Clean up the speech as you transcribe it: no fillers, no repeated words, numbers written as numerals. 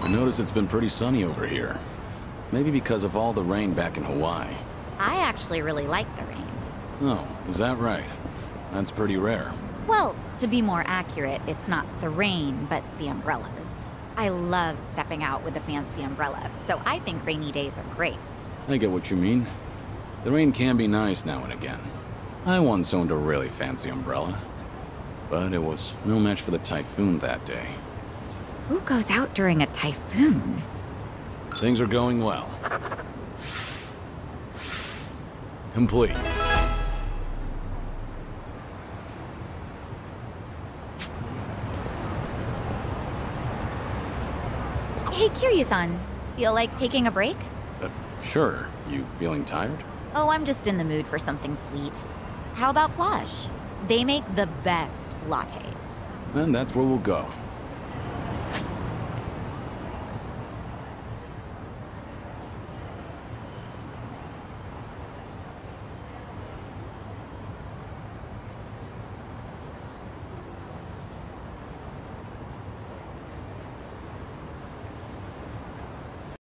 I notice it's been pretty sunny over here. Maybe because of all the rain back in Hawaii. I actually really like the rain. Oh, is that right? That's pretty rare. Well, to be more accurate, it's not the rain, but the umbrellas. I love stepping out with a fancy umbrella, so I think rainy days are great. I get what you mean. The rain can be nice now and again. I once owned a really fancy umbrella, but it was no match for the typhoon that day. Who goes out during a typhoon? Things are going well. Complete. Hey, Kiryu-san, feel like taking a break? Sure. You feeling tired? Oh, I'm just in the mood for something sweet. How about Plage? They make the best lattes. Then that's where we'll go.